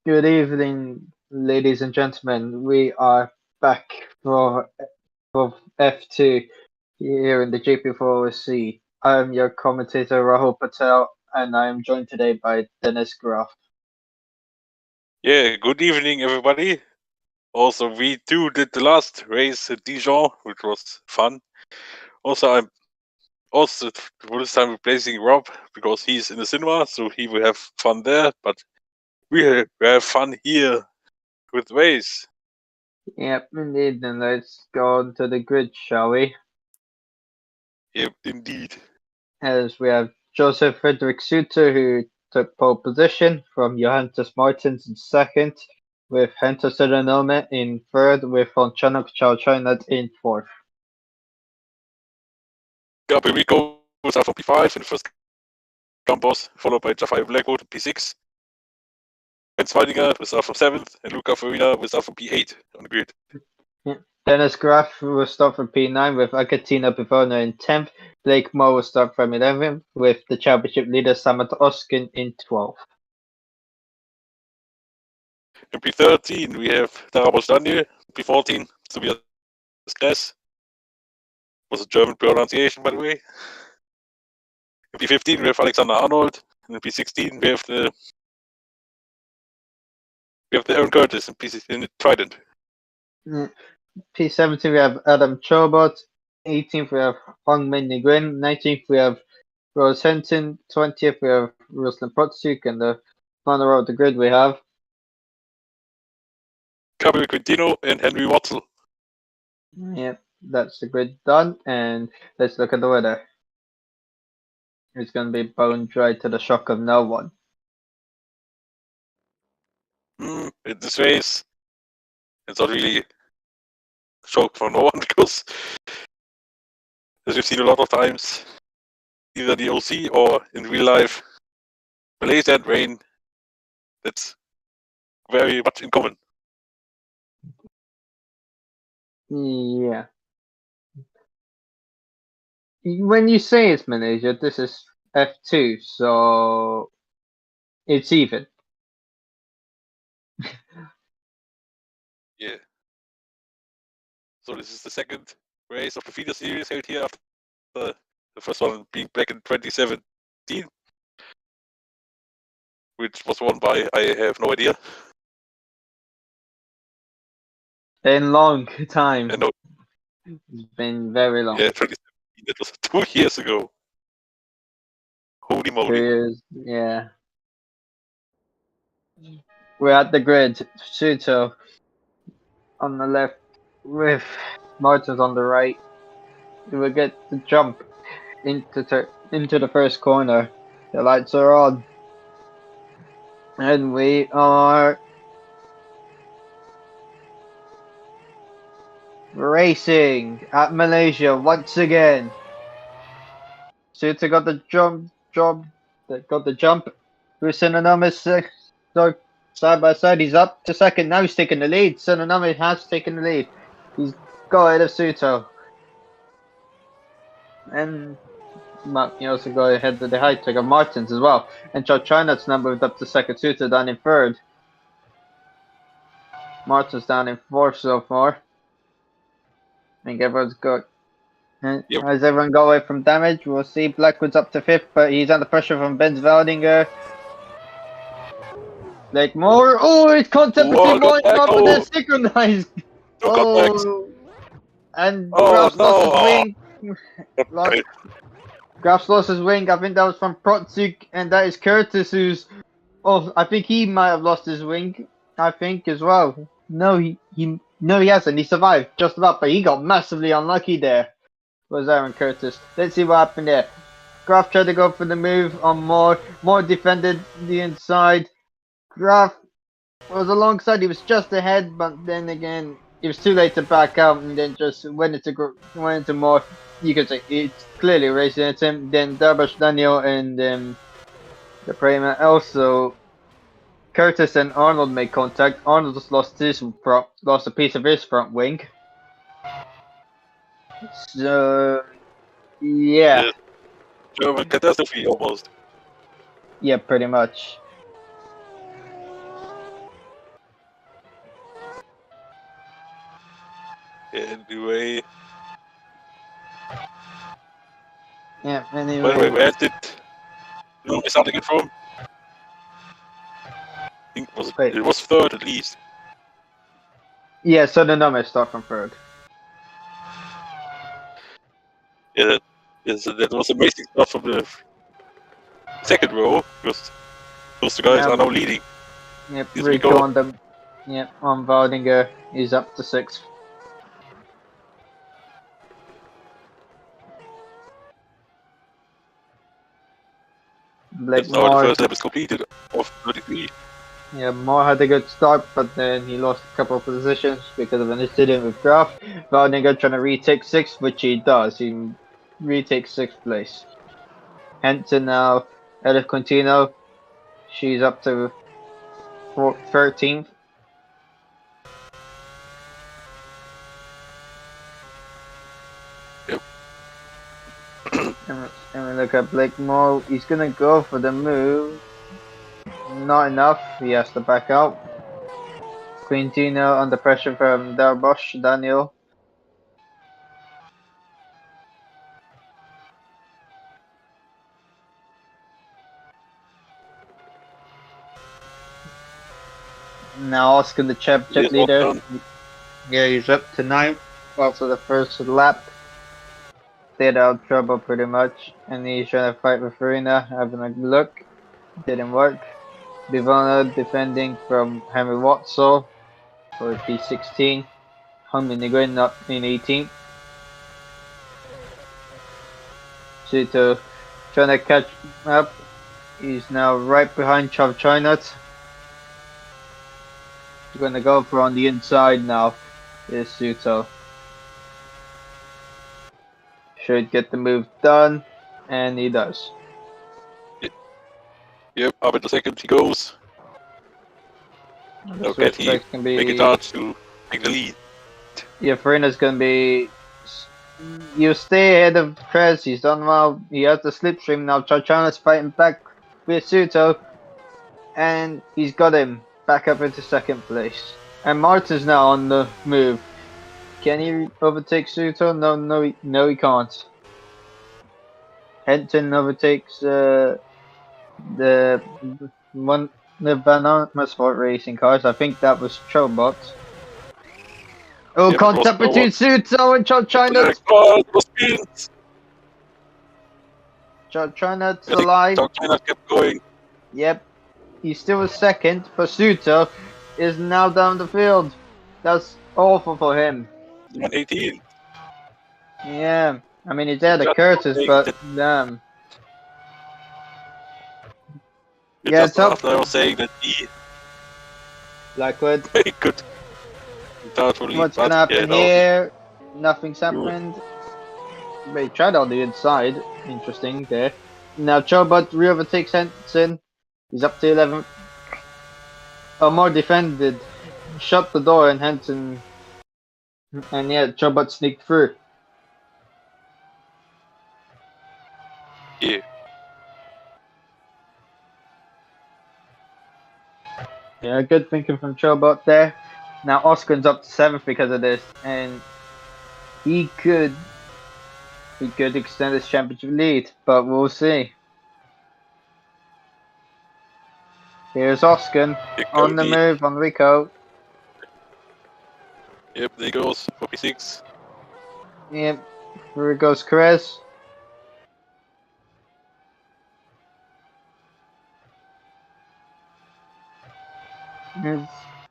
Good evening, ladies and gentlemen. We are back for F2 here in the GP4 OC. I'm your commentator Rahul Patel, and I am joined today by Dennis Graf. Yeah, good evening, everybody. Also, we too did the last race at Dijon, which was fun. Also, I'm also for this time replacing Rob because he's in the cinema, so he will have fun there. But we have fun here with race. Yep, indeed. Then let's go on to the grid, shall we? Yep, indeed. As we have Joseph Frederick Suter, who took pole position from Johannes Martins in second, with Hento Suriname in third, with Von Chanuk Chao Chynat in fourth. Gabriel Rico was out from P5 in the first campus, followed by Jafai Blackwood P6. Ben Zweidinger was out from 7th, and Luca Farina was out from P8 on the grid. Dennis Graff will start from P9 with Agatina Bivona in 10th. Blake Moore will start from 11th with the championship leader Samat Oskin in 12th. In P13, we have Darabos Daniel. P14, Tobias Kress. Was a German pronunciation, by the way. In P15, we have Alexander Arnold. In P16, we have the Aaron Curtis in the Trident. P17 we have Adam Chobot. 18th we have Hong Min Nguyen. 19th we have Rose Henson. 20th we have Ruslan Protsuk. And the final row of the grid we have Gabriel Quintino and Henry Watzel. Yep, that's the grid done. And let's look at the weather. It's going to be bone dry to the shock of no one. In this race, it's not really a shock for no one because, as we've seen a lot of times, either the OC or in real life, Malaysia and rain, that's very much in common. Yeah. When you say it's Malaysia, this is F2, so it's even. Yeah. So this is the second race of the feeder series held here after the first one being back in 2017, which was won by, I have no idea. Been long time. No. It's been very long. Yeah, 2017. That was 2 years ago. Holy moly. 2 years, yeah. We're at the grid. Suto on the left with Martins on the right. We will get the jump into the first corner. The lights are on. And we are racing at Malaysia once again. Suter got the jump. With Synonymous so side by side. He's up to second. Now he's taking the lead. Synonymous has taken the lead. He's got ahead of Suto. And he also got ahead of the high tech of Martins as well. And China's now moved up to second. Suto down in third. Martins down in fourth so far. I think everyone's good. And as everyone got away from damage, we'll see Blackwood's up to fifth, but he's under pressure from Ben Veldinger. Blake Moore. Oh, it's contact between Moore and Rob, but they're synchronized. Oh, and Graf's lost his wing. Graf's lost his wing. I think that was from Protsuk, and that is Curtis, who's. Oh, I think he might have lost his wing. I think as well. No, he hasn't. He survived just about, but he got massively unlucky there. Was Aaron Curtis. Let's see what happened there. Graf tried to go for the move on Moore. Moore defended the inside. Graf was alongside. He was just ahead, but then again, it was too late to back out, and then just went into Moore. You could say it's clearly racing at him. Then Darbash Daniel and the Prima also. Curtis and Arnold made contact. Arnold just lost a piece of his front wing. So, yeah. German catastrophe almost. Yeah, pretty much. Anyway, Yeah, by the way, anyway. where did Lewis starting it from? I think Wait. it was third at least. Yeah, so the numbers start from third. Yeah, that was amazing stuff from the second row, because those two guys are now leading. Yep, Here we Rico go. on them. Yep, on Vardinger. He's up to 6th. Blake That's now the Moore. first lap is completed of 33. Yeah, Moore had a good start, but then he lost a couple of positions because of an incident with Graf. Vardinger trying to retake 6th, which he does. He retakes 6th place. Henson now, Edith Contino. She's up to 13th. Yep. And we look at Blake Moore. He's gonna go for the move. Not enough. He has to back out. Quintino under pressure from Darbosh, Daniel. Now Oscar, the chip leader. Yeah, he's up to 9th after the first lap. Stayed out trouble pretty much. And he's trying to fight with Farina, having a look. Didn't work. Bivano defending from Henry Watson for P16. Hungmin Nguyen up in 18th. Suto trying to catch up. He's now right behind Chav Chinat. He's going to go for on the inside now. Is Suto. Should get the move done, and he does. Yep, up in the second he goes. Okay, he make it hard to take the lead. Yeah, Farina's going to be... You stay ahead of Krez, he's done well. He has the slipstream now. Chachana's fighting back with Suto, and he's got him back up into 2nd place. And Martin's now on the move. Can he overtake Suto? No, he can't. Henton overtakes the Banana Sport racing cars. I think that was Chobot. Oh, Yep, contact between Suto and China. China's alive. China kept going. Yep, he's still a 2nd, but Suto is now down the field. That's awful for him. 18. Yeah, I mean he's there to Curtis, but damn. Yeah, just after I was saying that he Blackwood. very good. What's gonna happen here? Nothing's happened. But he tried on the inside. Interesting there. Now Chobot re-overtakes Henson. He's up to 11th. More defended. Shut the door and Henson. And yeah, Chobot sneaked through. Yeah. Yeah, good thinking from Chobot there. Now Oscar's up to 7th because of this, and he could extend his championship lead, but we'll see. Here's Oscar on the move on Rico. Yep, there goes 46. Yep, here goes Perez.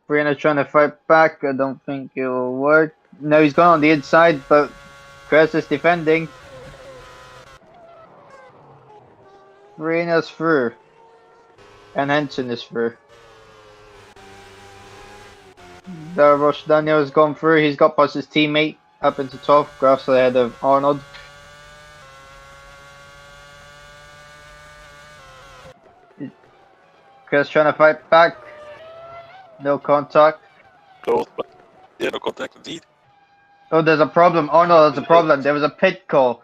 Brianna trying to fight back. I don't think it will work. No, he's gone on the inside, but Perez is defending. Brianna's through. And Henson is through. Darbosh Daniel has gone through. He's got past his teammate up into 12th. Graf's ahead of Arnold. Chris trying to fight back. No contact. Close, but yeah, no contact indeed. Oh, there's a problem. Arnold has a problem. There was a pit call.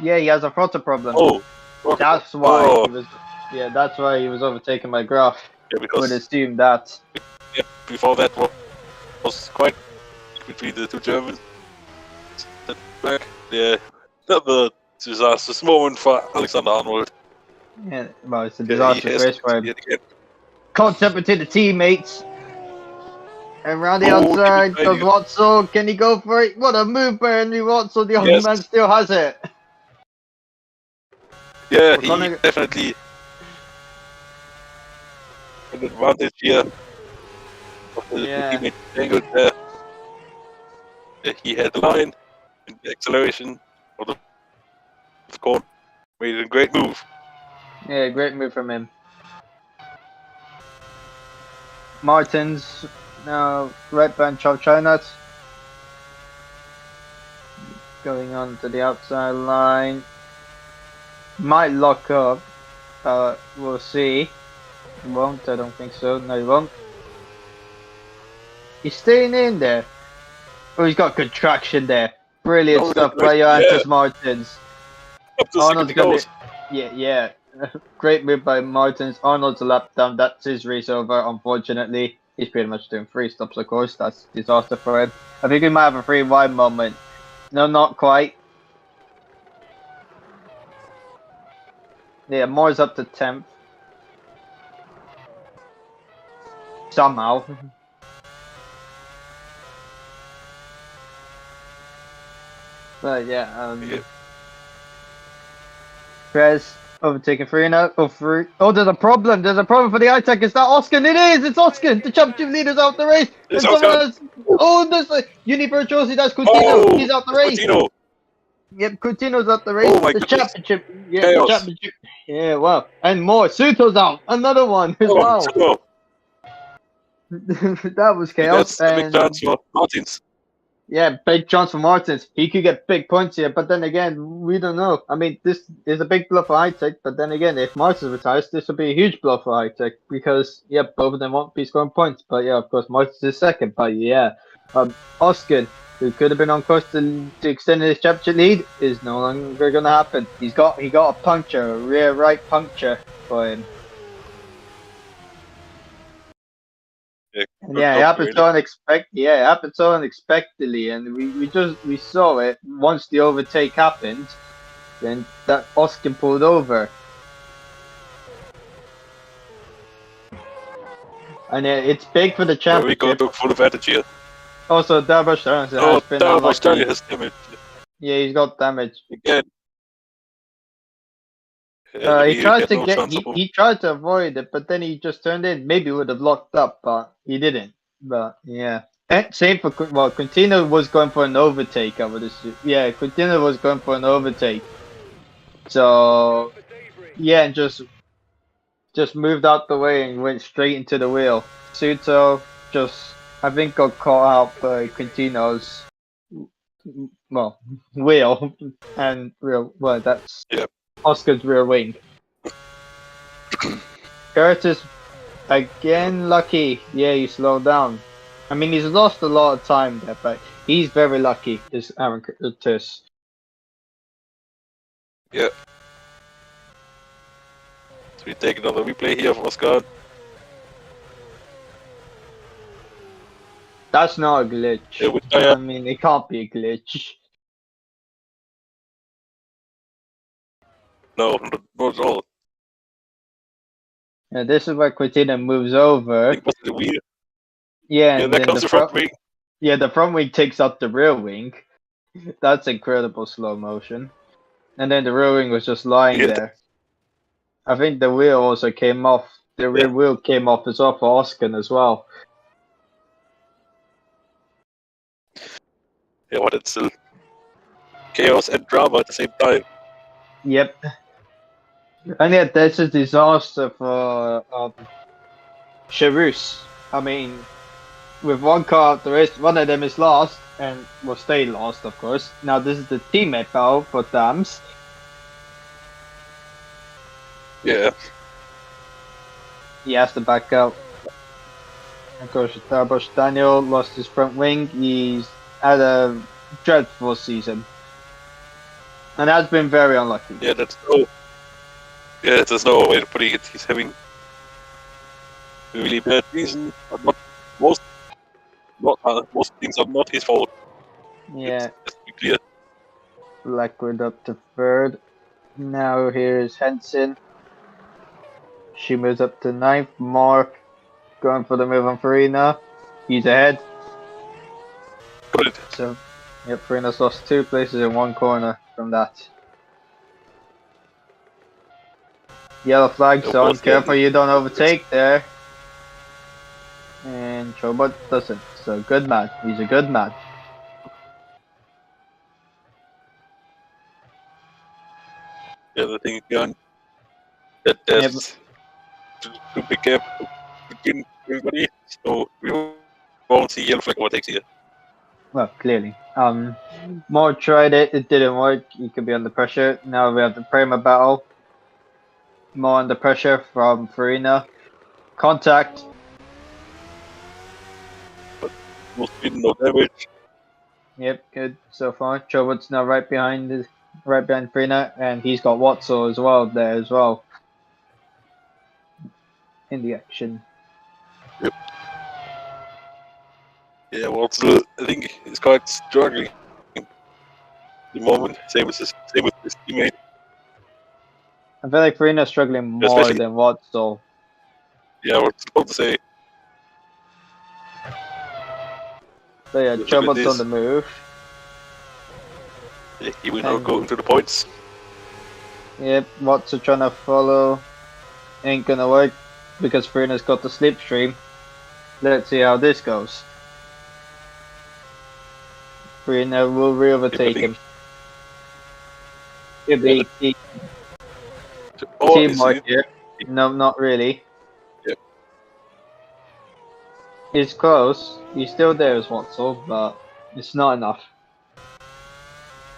Yeah, he has a throttle problem. Oh. That's why he was. Yeah, that's why he was overtaken by Graf. Yeah, because would assume that. Yeah, before that was quite between the two Germans. the back. Yeah, another disastrous moment for Alexander Arnold. Yeah, well, it's a Yeah, disastrous race for him. yet again. Contact between the teammates. And round the Oh, outside Jimmy goes Craig. Watson. Can he go for it? What a move by Henry Watson. The old Yes. man still has it. Yeah, We're he gonna- definitely an advantage here of the Yeah. teammate angle there. Yeah, he had the line and the acceleration of the corner. Made a great move. Yeah, great move from him. Martins now right bench of China. Going on to the outside line. Might lock up. We'll see. He won't, I don't think so. No, he won't. He's staying in there. Oh, he's got good traction there. Brilliant Oh, stuff good by traction, Johannes Martins. Up to Arnold's second gonna goes. yeah. Great move by Martins. Arnold's a lap down. That's his race over, unfortunately. He's pretty much doing 3 stops, of course. That's a disaster for him. I think we might have a 3 wide moment. No, not quite. Yeah, Moore's up to 10th. Somehow. But yeah, Yeah. Perez overtaking 3 now. Oh, 3. Oh, there's a problem. There's a problem for the iTech. Is that Oscar? It is. It's Oscar. The championship leader's out the race. And It's someone Oscar. else. Oh, there's a Univirtuosi. That's Coutinho. Oh, He's out the it's race. Coutinho. Yep, Coutinho's out the race. Oh my The goodness. championship. Yeah, Chaos. the championship. Yeah, wow. And more. Suto's out. Another one as Oh, well. so That was chaos. that's a big chance for Martins. Yeah, big chance for Martins. He could get big points here, but then again, we don't know. I mean, this is a big blow for High Tech, but then again, if Martins retires, this will be a huge blow for High Tech because, yeah, both of them won't be scoring points. But yeah, of course, Martins is second. But yeah, Oskin, who could have been on course to extend his championship lead, is no longer going to happen. He got a puncture, a rear right puncture for him. And yeah, it happened so it happened so unexpectedly, and we saw it once the overtake happened. Then that Oskin pulled over, and it's big for the We championship. got to full advantage here. Also, Darbosh has been Darbosh unlucky. has damage Yeah, he's got damage. again. He tried to he tried to avoid it, but then he just turned in. Maybe would have locked up, but he didn't. But yeah. And same for Coutinho was going for an overtake. I would assume. Yeah, Coutinho was going for an overtake. So yeah, and just moved out the way and went straight into the wheel. Suto just I think got caught out by Coutinho's wheel and that's Oscar's rear wing. Curtis again lucky. Yeah, he slowed down. I mean, he's lost a lot of time there, but he's very lucky. This Aaron Curtis. Yeah. So we take another replay here of Oscar. That's not a glitch. Yeah, I mean, it can't be a glitch. No, not at all. And this is where Coutinho moves over. I think that's the wheel. Yeah, Yeah, and there then comes the front wing. Yeah, the front wing takes out the rear wing. That's incredible slow motion. And then the rear wing was just lying there. I think the wheel also came off. The rear wheel came off as well for Oscar as well. Yeah, but it's still chaos and drama at the same time. Yep. And yeah, that's a disaster for Charus. I mean, with one car out the race, one of them is lost and will stay lost, of course. Now this is the teammate battle for Dams. Yeah. He has to back out. Of course, Darbosh Daniel lost his front wing. He's had a dreadful season. And has been very unlucky. Yeah, there's no way to putting it. He's having a really bad season, but most things are not his fault. Yeah. Let's be clear. Blackwood up to third. Now here is Henson. She moves up to ninth. Mark going for the move on Farina. He's ahead. Good. So, yep, Farina's lost 2 places in 1 corner from that. Yellow flag's No, on. both Careful yellow. you don't overtake there. And Chobot doesn't. So good man. He's a good man. The other thing again, that Yep. there's too big gap between everybody, so we won't see yellow flag overtakes here. Well, clearly. Moore tried it. It didn't work. He could be under pressure. Now we have the Prima battle. More under pressure from Farina. Contact. No speed, no damage. Yep, good so far. Chobot's now right behind Farina, and he's got Watso as well there as well. In the action. Yeah, well, still, I think he's quite struggling at the moment. Same with his teammate. I feel like Farina's struggling more Especially- than Watso. Yeah, I was supposed to say. So yeah, Look at Chobot's this. on the move. Yeah, he will not go into the points. Yep, Watso trying to follow. Ain't gonna work because Farina's got the slipstream. Let's see how this goes. Farina will re-overtake him. It'll be Oh, is teamwork it? here. No, not really. Yep. He's close. He's still there as Watso, but it's not enough.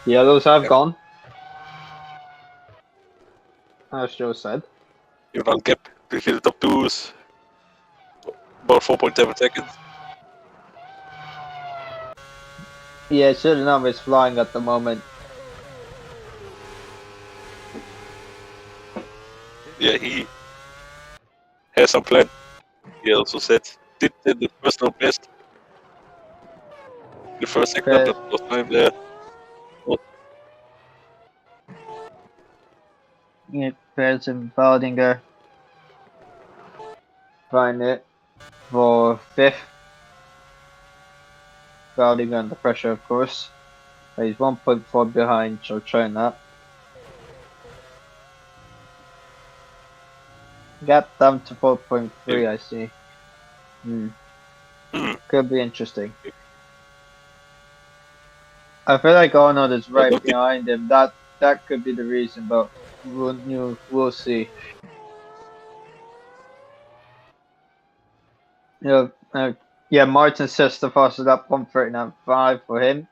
The yellows have Yep. gone. As Joe said. You know, gap between the top two is about 4.7 seconds. Yeah, Suriname is flying at the moment. Yeah, he has some plan. He also said did the personal best. The first sector, Okay. but was time there. Yeah, Perez and Baldinger find it for 5th. Baldinger under pressure, of course. But he's 1.4 behind, so trying that. Gap down to 4.3, Yeah. I see. Could be interesting. I feel like Arnold is right behind him. That could be the reason, but we'll see. Yeah, Martin says the fastest up 1:39.5 for him.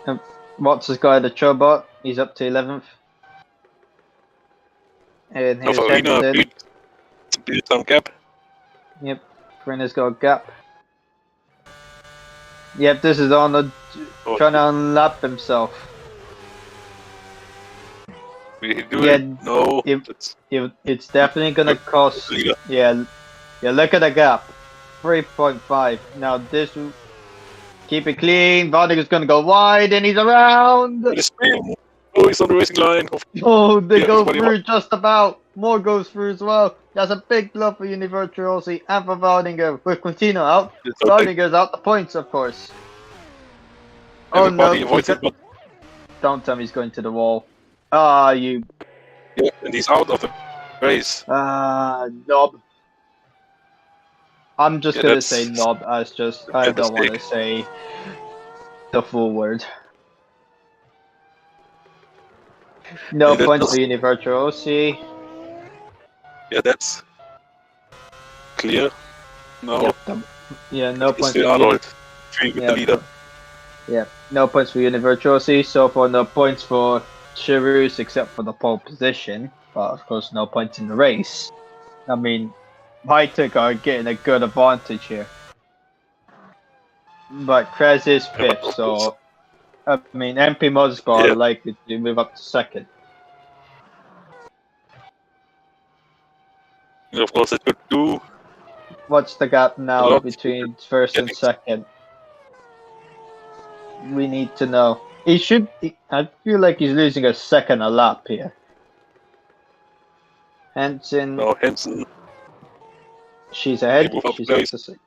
And Watts' guy, the Chobot, he's up to 11th. And here's Farina Henson. beat some gap. Yep, Farina's got a gap. Yep, this is Arnold trying to unlap himself. Will he do Yeah, it? No. It's definitely gonna cost. Leader. Yeah, look at the gap, 3.5. Now this, keep it clean. Varnig is gonna go wide, and he's around. With his spin. Oh, he's on the racing line. Oh, they Yeah, go everybody through just about. More goes through as well. That's a big blow for Universal OC and for Vardinger. With Quintino out, It's okay. Vardinger's out the points, of course. Oh no! Everybody avoids it, but Don't tell me he's going to the wall. Ah, you. yeah, and he's out of the race. Knob. I'm just Yeah, gonna that's say knob as just. I don't want to say the full word. No Yeah, points that's- for Universal OC. Yeah, that's clear. No, Yep, yeah, no it's points still for Arnold. Three with Yeah. the leader. Yeah, no points for Universal OC. So far, no points for Chirus except for the pole position. But of course, no points in the race. I mean, Hightech are getting a good advantage here. But Krez is 5th, so I mean, MP Moscow Yeah. are likely to move up to 2nd. And of course, it could do. What's the gap now lot between 1st and getting- 2nd? We need to know. He should. I feel like he's losing a second a lap here. Hansen. Now Hansen. She's ahead. They move up She's place. up to six.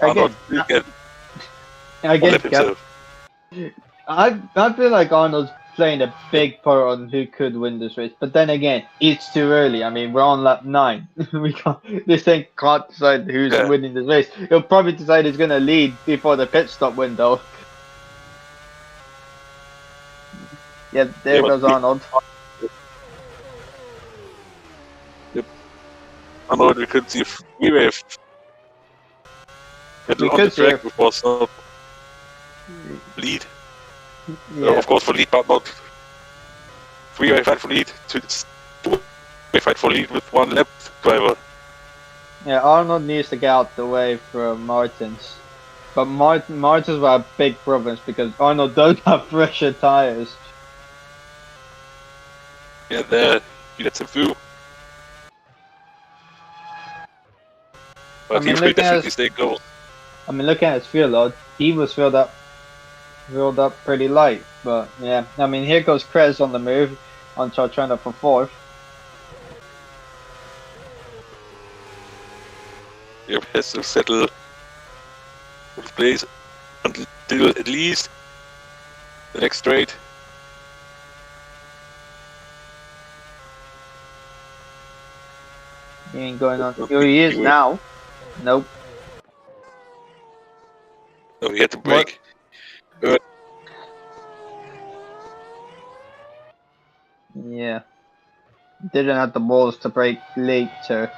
Arnold Again, let himself. I feel like Arnold's playing a big part on who could win this race, but then again, it's too early. I mean, we're on lap 9. We can't. This thing can't decide who's winning this race. He'll probably decide who's gonna lead before the pit stop window. Yeah, there goes Arnold. Yep. Arnold, we could see if we wave. We on could the see track if before not lead. yeah. Of course, for lead, but not three-way fight for lead. Two-way fight for lead with one lap driver. Yeah, Arnold needs to get out the way from Martins. But Martins will have big problems because Arnold does have fresher tires. Yeah, there he lets him through. But he will definitely stay close. I mean, looking at his fuel load, he was filled up pretty light. But yeah, I mean, here goes Krez on the move on China for 4th. Yep, has to settle his place until at least the next straight. He ain't going on. Oh, he is now. Nope. No, he had to brake. Yeah. Didn't have the balls to brake later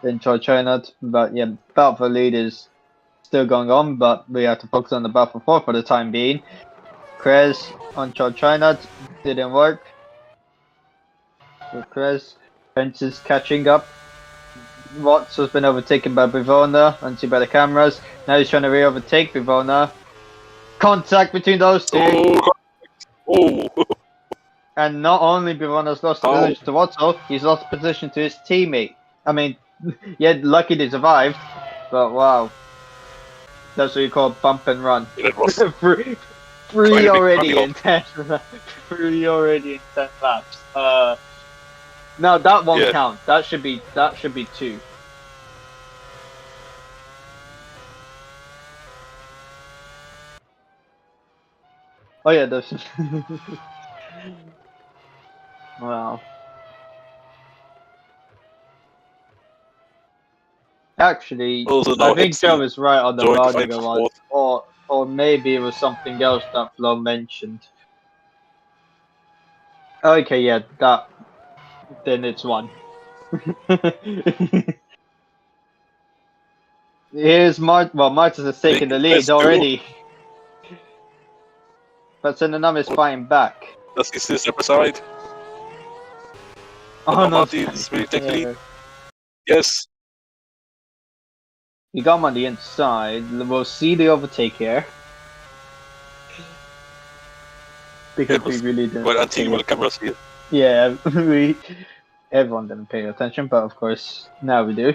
than China, but yeah, battle for lead is still going on, but we have to focus on the battle for 4th for the time being. Krez on China didn't work. So Krez, Pence is catching up. Watts has been overtaken by Bivona, unseen by the cameras. Now he's trying to re-overtake Bivona. Contact between those two. Oh. And not only Bivona's lost position to Watto, he's lost position to his teammate. I mean, yeah, lucky they survived, but wow. That's what you call bump and run. Free already in 10 free already in 10 laps. No, that won't count. That should be 2. Oh yeah, there's wow. Actually, I think Joe was right on the rounding one, or maybe it was something else that Flo mentioned. Okay, yeah, then it's 1. Here's Martins has taken the lead already. But Senanam is fighting back. Does he still step aside? Oh no, will take the lead. Yes. We got him on the inside. We'll see the overtake here. Because we really didn't. Well, until the cameras here. Yeah, everyone didn't pay attention, but of course now we do.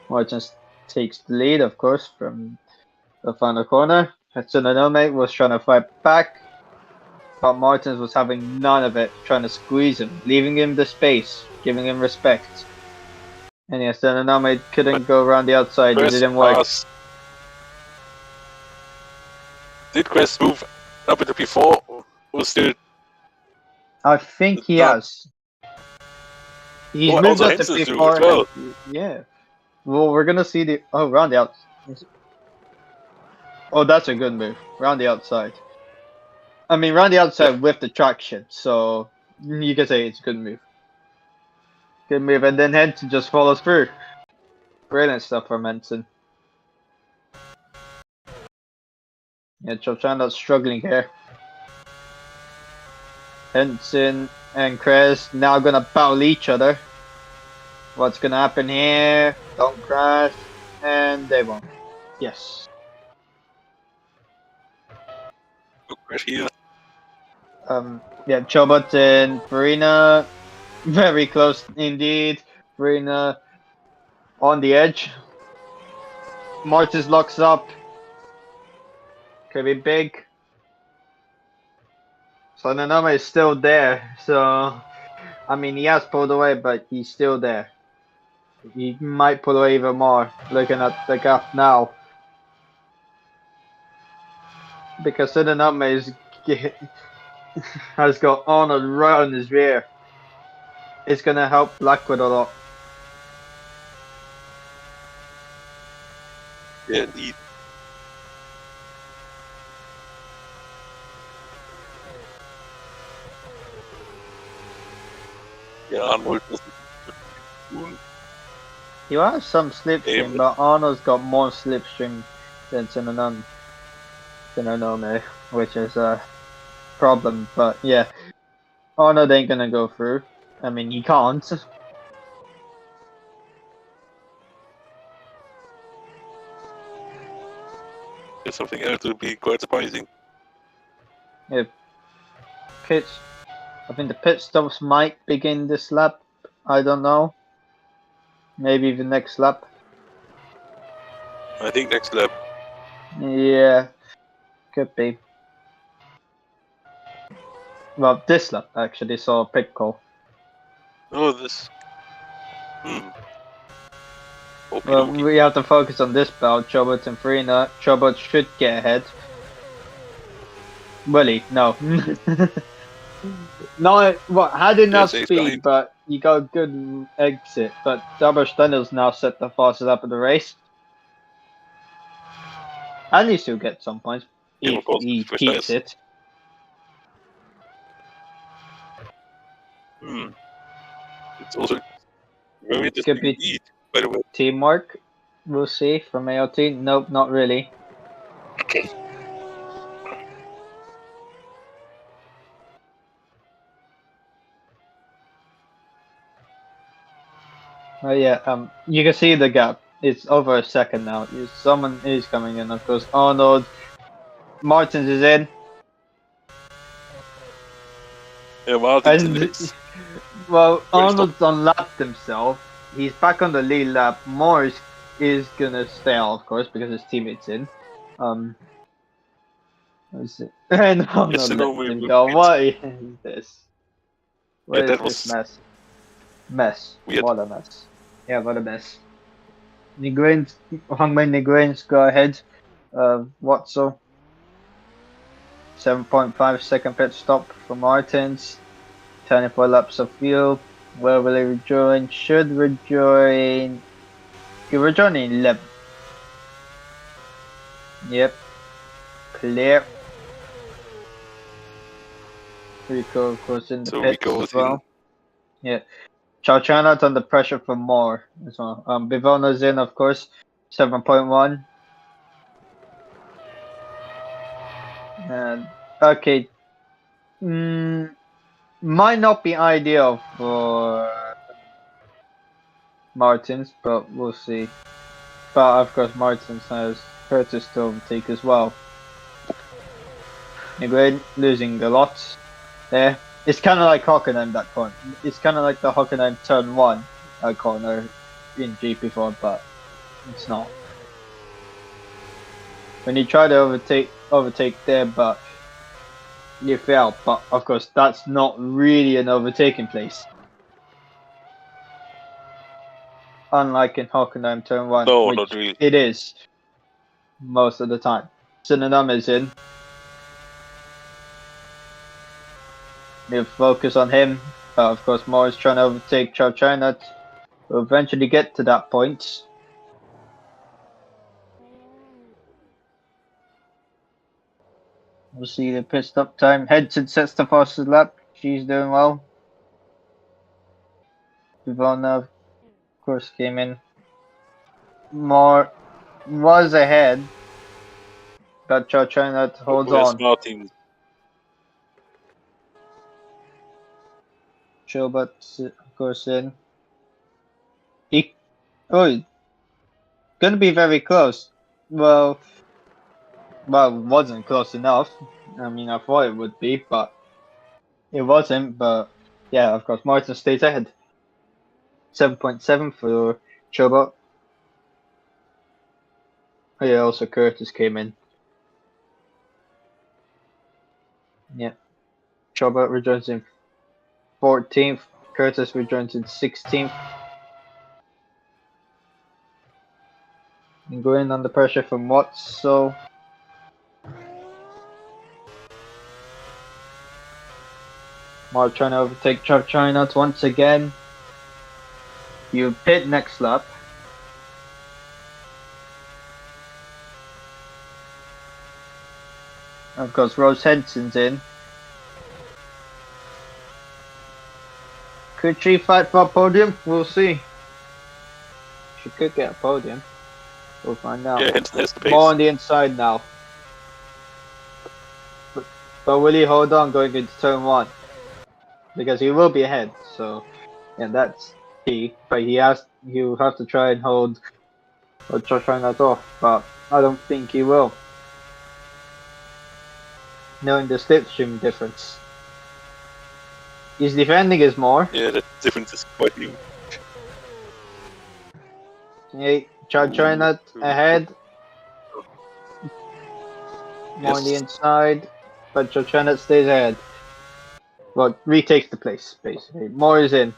Martins takes the lead, of course, from the final corner. Tsunanome was trying to fight back, but Martins was having none of it, trying to squeeze him, leaving him the space, giving him respect. And yes, Tsunanome couldn't go around the outside, it didn't work. Did Quest move up into P4 or still? I think he has. He's moved up to P4. Well. Yeah. Well, we're gonna see the round the outside. Oh, that's a good move. Round the outside. I mean, round the outside with the traction, so you can say it's a good move. Good move, and then Henson just follows through. Brilliant stuff from Henson. Yeah, Chochanda's struggling here. Henson and Krez now gonna battle each other. What's gonna happen here? Don't crash, and they won't. Yes. Here. Yeah, Chobot and Farina, very close indeed. Farina on the edge. Martins locks up. Could be big. So Nanoma is still there. So, I mean, he has pulled away, but he's still there. He might pull away even more, looking at the gap now. Because Nanoma has got Arnold right on his rear. It's going to help Blackwood a lot. Yeah, indeed. Yeah, Arnold doesn't. He has some slipstream, but Arnold's got more slipstream than Nanoma, which is a problem. But yeah, Arnold ain't gonna go through. I mean, he can't. If something else would be quite surprising. Yeah, I think the pit stops might begin this lap. I don't know. Maybe the next lap. I think next lap. Yeah, could be. Well, this lap actually saw a pit call. Oh, this. Well, we have to focus on this belt. Chobot and Farina. Chobot should get ahead. Willie, no. No, what had enough speed, but you got a good exit. But Double Stendel's now set the fastest lap of the race. At least he'll get some points if he keeps it. It's also very It could be indeed, by the way. Teamwork. We'll see from ALT. Nope, not really. Oh yeah, you can see the gap. It's over a second now. Someone is coming in, of course. Arnold. Martins is in. Yeah, Martins. Well, Arnold's unlapped himself. He's back on the lead lap. Morris is gonna stay out, of course, because his teammate's in. What is it? And Arnold let him go. What is this? What is this mess? Mess. Weird. What a mess. Yeah, what a mess. Hongmei Nguyen's go ahead. Watso. 7.5 second pit stop for Martins. 24 laps of fuel. Where will he rejoin? Should rejoin. He rejoin in 11. Yep. Clear. Rico, of course, in the pit as well. Yeah. Chow Chana's under pressure for more as well. Bivona's in, of course. 7.1. And okay. Might not be ideal for Martins, but we'll see. But of course, Martins has Curtis to overtake as well. Nguyen losing a lot there. It's kind of like Hockenheim, that corner. It's kind of like the Hockenheim turn 1 corner in GP4, but it's not. When you try to overtake there, but you fail. But of course, that's not really an overtaking place. Unlike in Hockenheim turn 1, which not really. It is most of the time. Synonym is in. We'll focus on him. Of course, Morris trying to overtake Chow China. We'll eventually get to that point. We'll see the pit stop time. Hedson sets the fastest lap. She's doing well. Ivana, of course, came in. More was ahead. But Chow China holds on. Martins? Chobot, of course, in. Gonna be very close. Well, it wasn't close enough. I mean, I thought it would be, but it wasn't. But yeah, of course, Martin stays ahead. 7.7 for Chobot. Oh, yeah, also Curtis came in. Yeah. Chobot rejoins in 14th. Curtis rejoins in 16th. And going under pressure from Watts, so Mark trying to overtake China once again. You pit next lap. Of course, Rose Henson's in. Could she fight for a podium? We'll see. She could get a podium. We'll find out. Yeah, Henson has the pace. More on the inside now. But will he hold on going into turn 1? Because he will be ahead, so yeah, that's key. But he'll have to try and hold China off, but I don't think he will. Knowing the slipstream difference. He's defending his more. Yeah, the difference is quite huge. Hey, China ahead. More on the Yes. inside, but China stays ahead. Well, retakes the place, basically. Moore is in.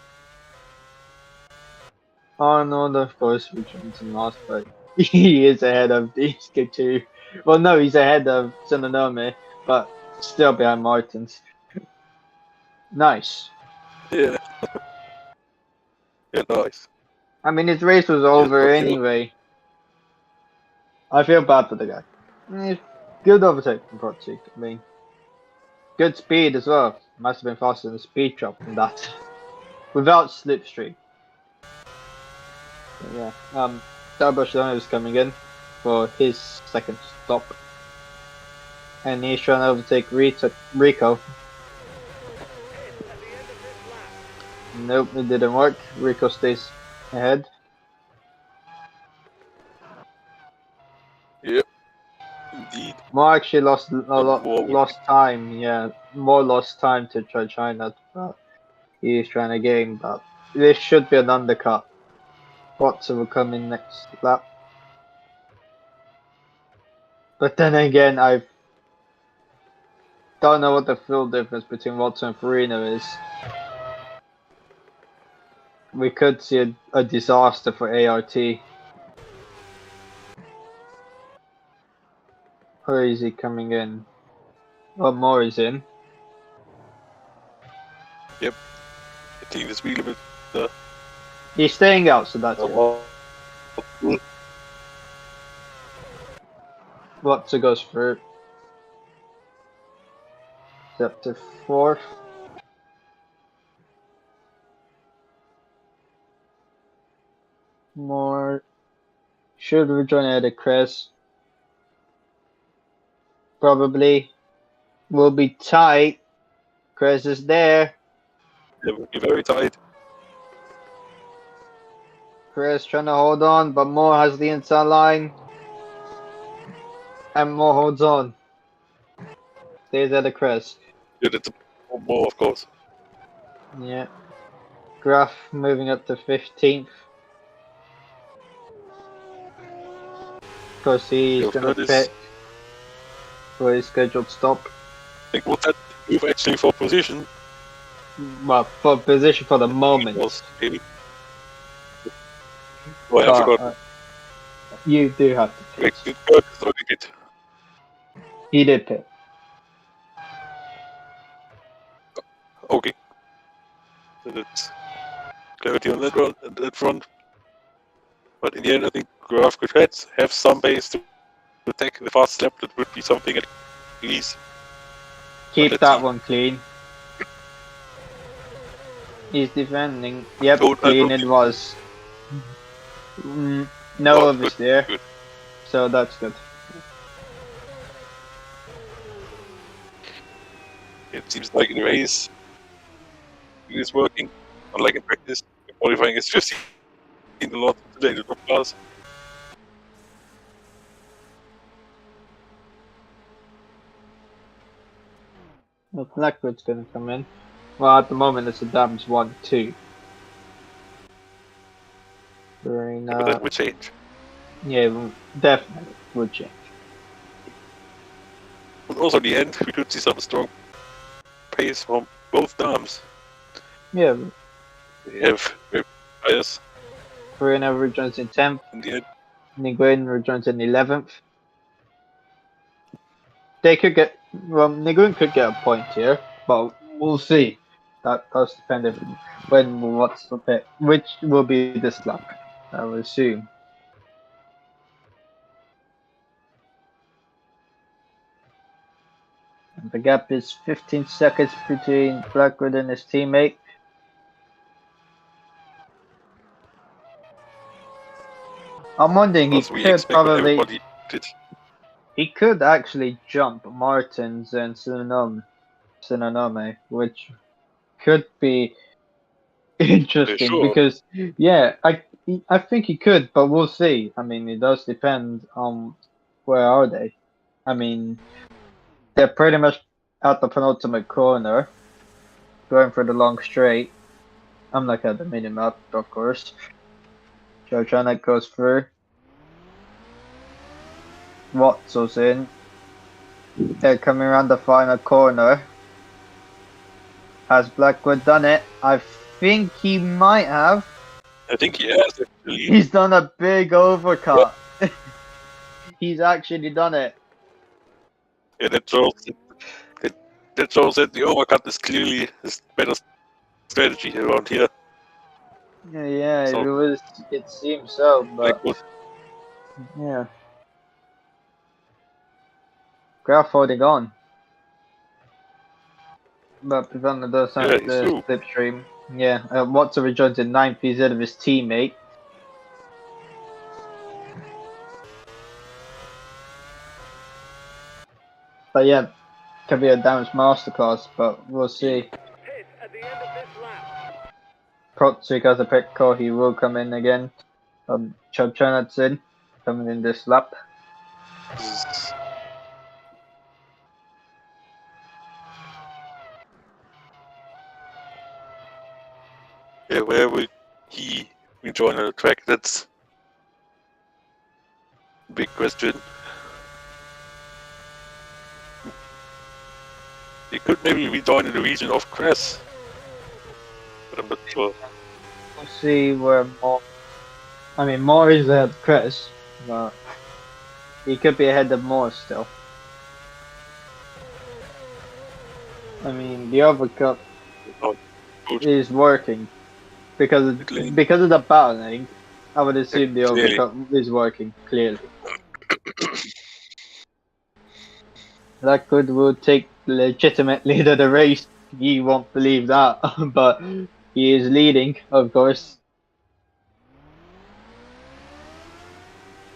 Arnold, of course, returns in last, but he is ahead of these two. Well, no, he's ahead of Sononome, but still behind Martins. Nice. Yeah. Yeah, nice. I mean, his race was over anyway. I feel bad for the guy. Good overtake from Protzik. I mean, good speed as well. Must have been faster than the speed drop from that. Without slipstream. But yeah. Barcelona is coming in for his second stop. And he's trying to overtake Rico. Nope, it didn't work. Rico stays ahead. Yep. Indeed. More actually lost lost time. Yeah, more lost time to try China, but he's trying to gain. But this should be an undercut. Watson will come in next lap. But then again, I don't know what the fuel difference between Watson and Farina is. We could see a disaster for ART. Where is he coming in? Oh, Moore is in. Yep. I think this wheel a bit. He's staying out, so that's it. Watson goes through. Up to 4th. More should rejoin at a Chris. Probably will be tight. Chris is there. It would be very tight. Chris trying to hold on, but Moore has the inside line. And Moore holds on. Stays at a Chris. Yeah, that's more, of course. Yeah. Graf moving up to 15th. Because he's going to pit for his scheduled stop. I think what that move actually for position. Well, for position for the moment. Was maybe. Oh, I forgot. You do have to pit. Pit. He did pit. Okay. So that's clarity on that front. But in the end, I think Graf could have some base to attack the fast lap. That would be something at least. Keep that one clean. He's defending. Yep, clean it was. No overs there. Good. So that's good. It seems like in the race, it is working. Unlike in practice, qualifying is 15 a lot today, the top class. Well, Blackwood's going to come in. Well, at the moment it's a damage 1-2. But that would change. Yeah, definitely would change. But also in the end, we could see some strong pace from both dams. Yeah, They have tires Farina rejoins in 10th, in the end. Nguyen rejoins in 11th. They could get, well, Nguyen could get a point here, but we'll see. That does depend if what's the pick, which will be this lap, I would assume. And the gap is 15 seconds between Blackwood and his teammate. I'm wondering Because we expect what everybody did. he could actually jump Martins and Tsunonome, which could be interesting Sure. because yeah, I think he could, but we'll see. I mean, it does depend on where are they. I mean, they're pretty much at the penultimate corner, going for the long straight. I'm looking at the mini map, of course. Jojanek goes through. Watso's in. They're coming around the final corner. Has Blackwood done it? I think he might have. I think he has actually. He's done a big overcut. He's actually done it. Yeah, that shows that the overcut is clearly his better strategy around here. Yeah, So, it was. It seems so, but Blackwood. yeah. Graf holding on, but Pivana does have Yeah, he's the through. slipstream. Yeah, Watson rejoins in 9th. He's ahead of his teammate. But yeah, could be a damage masterclass, but we'll see. Protsik has a pit call, he will come in again. Chubchanat's in, coming in this lap. Yeah, where will he rejoin on the track? That's a big question. He could maybe rejoin in the region of Cress, but I'm not sure. We'll see where Moore is ahead of Chris, but he could be ahead of Moore still. I mean, the overcut is working because of the battling. I would assume the overcut is working clearly. Blackwood will take the legitimate lead of the race. You won't believe that, but he is leading, of course.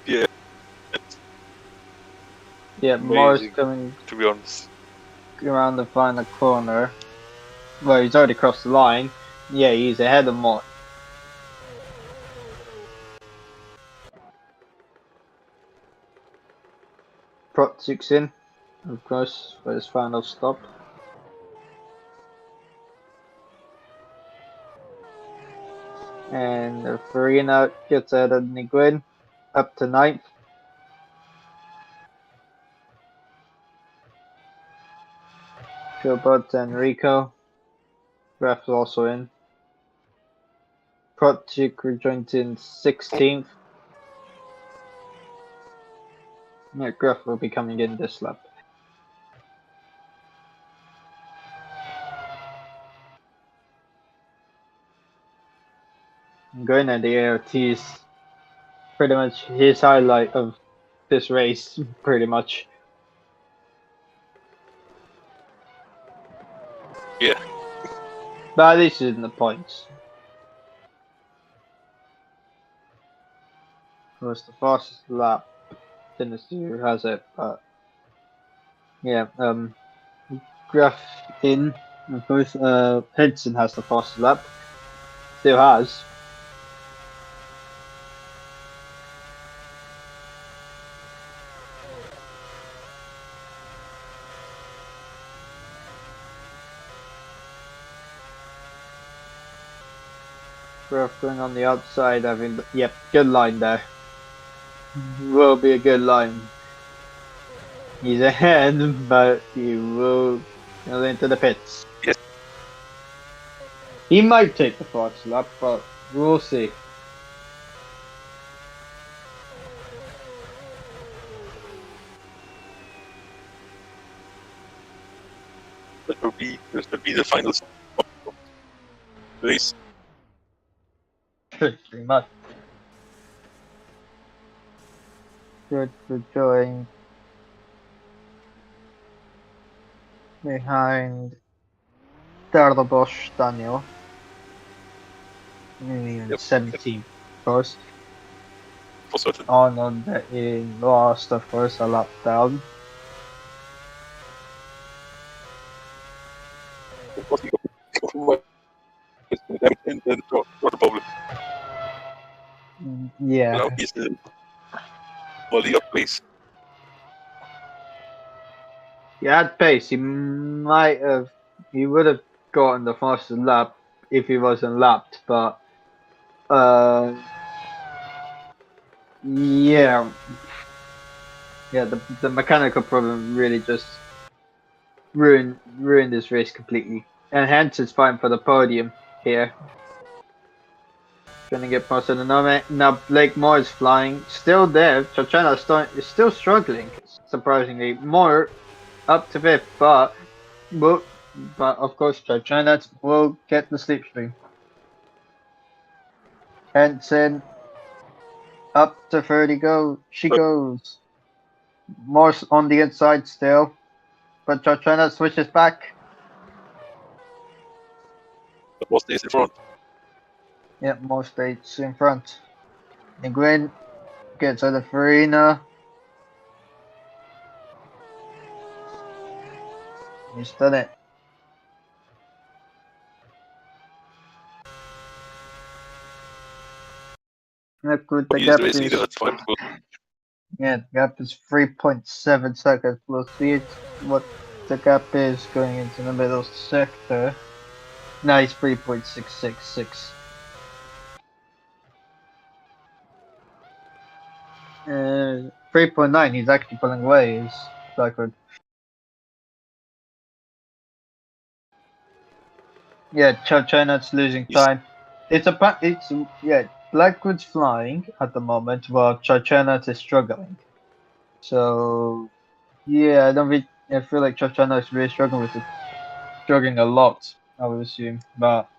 Yeah. Yeah, Moore's coming, to be honest, around the final corner. Well, he's already crossed the line. Yeah, he's ahead of Moore. Protsik's in, of course, for his final stop. And Farina gets ahead of Nguyen, up to 9th. Gilbert and Rico. Graf also in. Protsik rejoins in 16th. Yeah, Graf will be coming in this lap. Going at the ART is pretty much his highlight of this race, pretty much. yeah. But at least he's in the points. It was the fastest lap. Didn't see who has it, but yeah, Graf in, of course. Henson has the fastest lap. Still has. Graf going on the outside, having, yep, good line there. will be a good line. He's ahead, but he will go into the pits. Yes. He might take the fast lap, but we'll see. That will be the final race. Pretty much. Good for joining behind Bosch Daniel. Maybe 17th, of course. For certain. Arnold in last, of course, a lap down. Of course, and then not a problem. Yeah. Now he's the volley of pace. He had pace. He would have gotten the fastest lap if he wasn't lapped, but yeah, the mechanical problem really just ruined this race completely. And hence it's fine for the podium here. Trying to get past the now Blake Moore is flying, still there. Chachana is still struggling, surprisingly. Moore up to fifth, but of course Chachana will get the slipstream. Henson up to 30 she goes. Morse on the inside still, but Chachana switches back. But Moss stays in front. Yep, Morse stays in front. Nguyen gets out of Farina. He's done it. Look what the gap is. Yeah, the gap is 3.7 seconds. We'll see what the gap is going into the middle sector. Now it's 3.666. 3.9, he's actually pulling away, is Blackwood. Yeah, China's losing time. Blackwood's flying at the moment while China is struggling. So yeah, I feel like China is really struggling with it. Struggling a lot, I would assume, but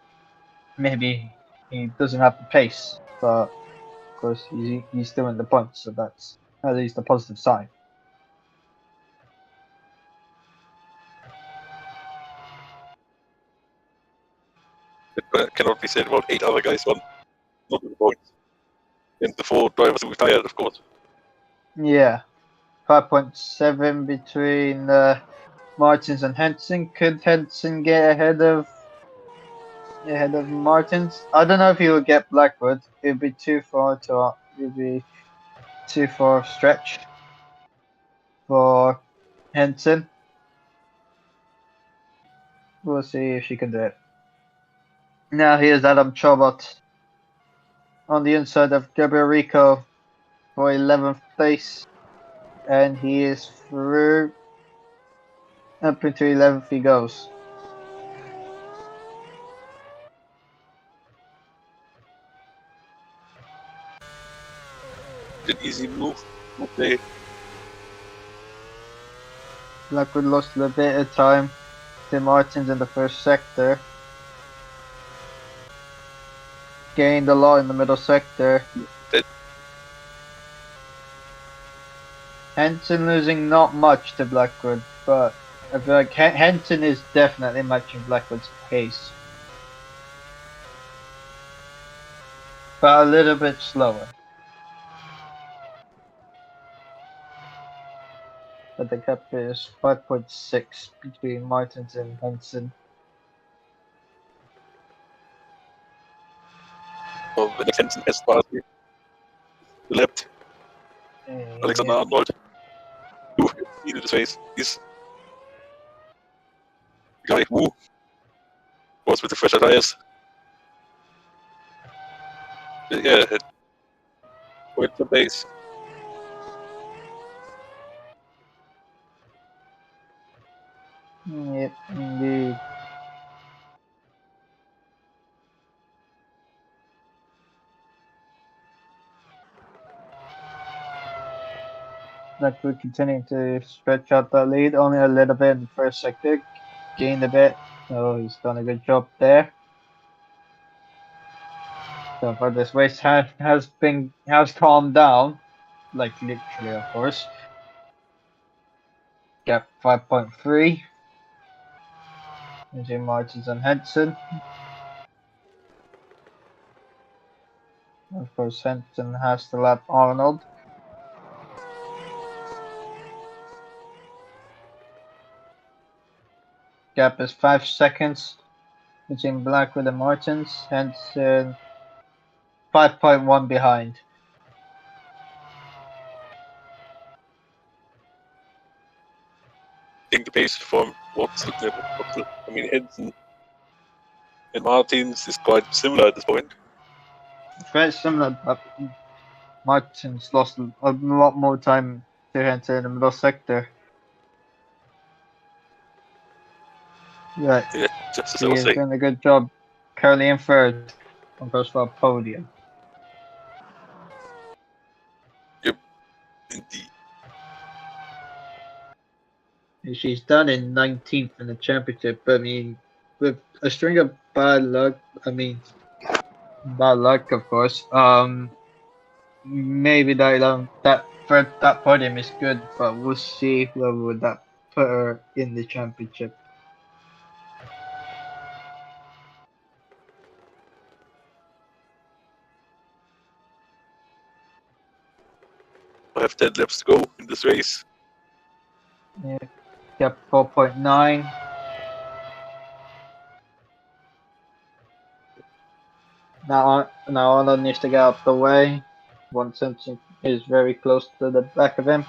maybe he doesn't have the pace, but of course he's still in the points, so that's at least a positive sign. It cannot be said about 8 other guys on not the points. And the 4 drivers who retired, of course. Yeah, 5.7 between Martins and Henson. Could Henson get ahead of Martins? I don't know if he would get Blackwood. It'd be too far stretch for Henson. We'll see if she can do it. Now here's Adam Chobot on the inside of Gabriel Rico for 11th place, and he is through. Up into 11th he goes. An easy move. Okay. Blackwood lost a bit of time to Martins in the first sector. Gained a lot in the middle sector. Henson losing not much to Blackwood, but I feel like Henson is definitely matching Blackwood's pace. But a little bit slower. But the gap is 5.6 between Martins and Henson. Well, the next Henson has passed me. The left. Alexander Arnold. Who needed his face. He's the guy who was with the fresher tires. Yeah, quite the base. Blackwood continuing to stretch out that lead, only a little bit in the first sector, gained a bit, so he's done a good job there. So far this race has calmed down, like literally of course. Gap 5.3. Jim Martins and Henson. Of course, Henson has to lap Arnold. Gap is 5 seconds between Blackwood and Martins. Henson 5.1 behind. I think the pace from Henson and Martins is quite similar at this point. It's very similar, but Martins lost a lot more time to Henson in the middle sector. Right. Yeah, just as I He was is saying. doing a good job. Currently in third on course for a podium. Yep, indeed. She's done in 19th in the championship. I mean, with a string of bad luck. Bad luck, of course. Maybe that podium is good, but we'll see whether would that put her in the championship. I have 10 laps to go in this race. Yeah, Gap 4.9. Now Arnold needs to get out the way. One Simpson is very close to the back of him.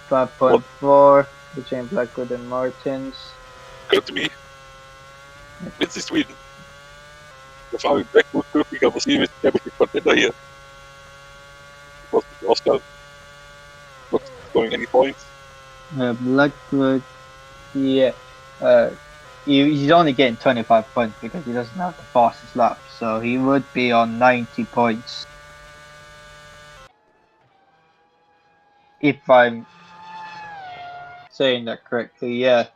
What? 5.4 between Blackwood and Martins. Good to me. It's Sweden. The following Blackwood could become a serious championship contender here. Because Oscar not scoring any points. Blackwood, yeah. He's only getting 25 points because he doesn't have the fastest lap, so he would be on 90 points. If I'm saying that correctly, yeah.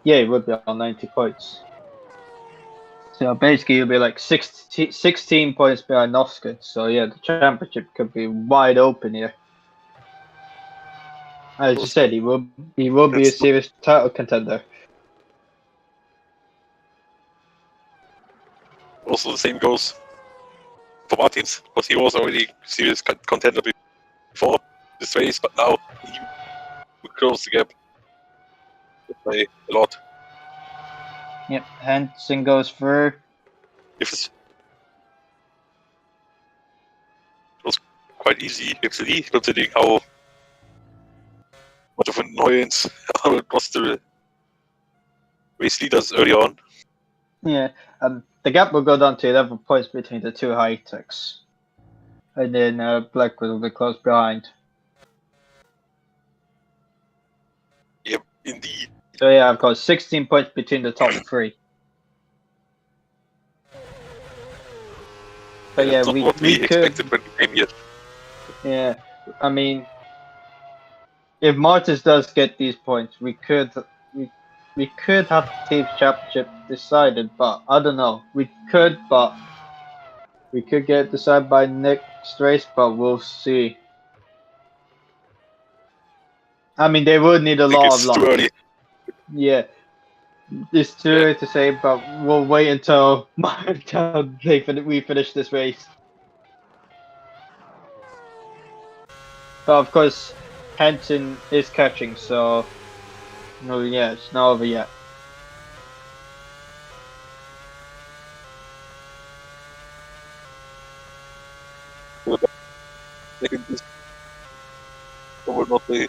Yeah, he would be on 90 points. So basically, he'll be like 16 points behind Oscar. So yeah, the championship could be wide open here. As you said, he will be a serious title contender. Also, the same goes for Martins, because he was already serious contender before this race, but now he will close the gap by a lot. Yep, Henson goes through. It was quite easy, actually, considering how much of an annoyance it was to the race leaders early on. Yeah, the gap will go down to 11 points between the two high techs. And then Blackwood will be close behind. Yep, indeed. So yeah, I've got 16 points between the top three. But yeah, that's not what we expected when we came here. Yeah, I mean, if Martins does get these points, we could have the team championship decided, but I don't know. We could get it decided by next race, but we'll see. I mean, they would need a lot of luck. Too early. Yeah, it's too early to say, but we'll wait until we finish this race. But of course, Henson is catching, so no, yeah, it's not over yet. Will not be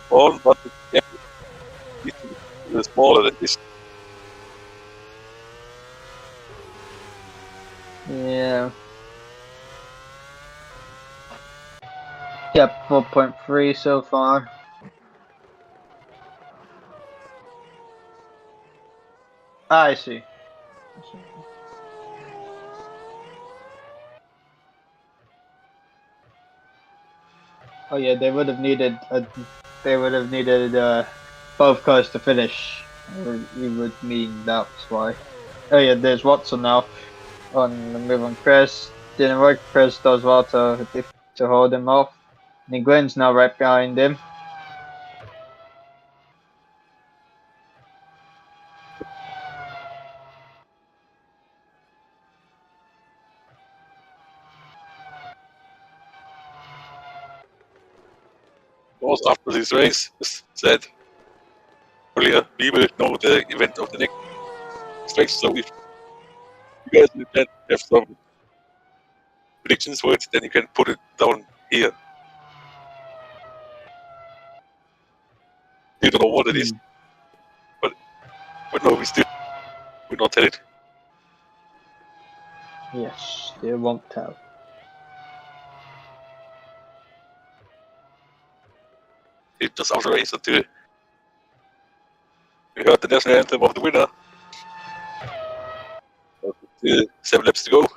small, but yeah, it's smaller than this. Yeah. Yep, 4.3 so far. I see. Oh yeah, they would have needed both cars to finish. You would mean that's why. Oh yeah, there's Watson now on the move on Chris. Didn't work. Chris does well to hold him off. Nguyen's now right behind him. Also after this race, as said earlier, we will know the event of the next race. So if you guys can have some predictions for it, then you can put it down here. You don't know what it is, but no, we still will not tell it. Yes, they won't tell. It's just after the race until we heard the national anthem of the winner. Still 7 laps to go.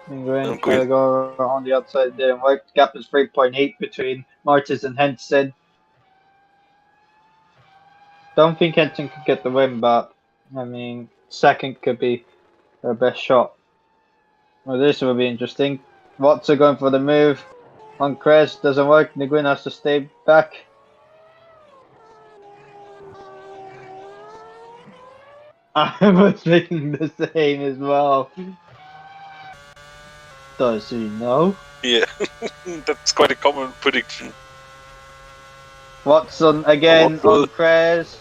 Nguyen trying to go on the outside, didn't work. Gap is 3.8 between Martis and Henson. Don't think Henson could get the win, but I mean, second could be their best shot. Well, this will be interesting. Watson going for the move on Krez, doesn't work. Nguyen has to stay back. I was thinking the same as well. Does he know? Yeah, that's quite a common prediction. Watson again on Krez.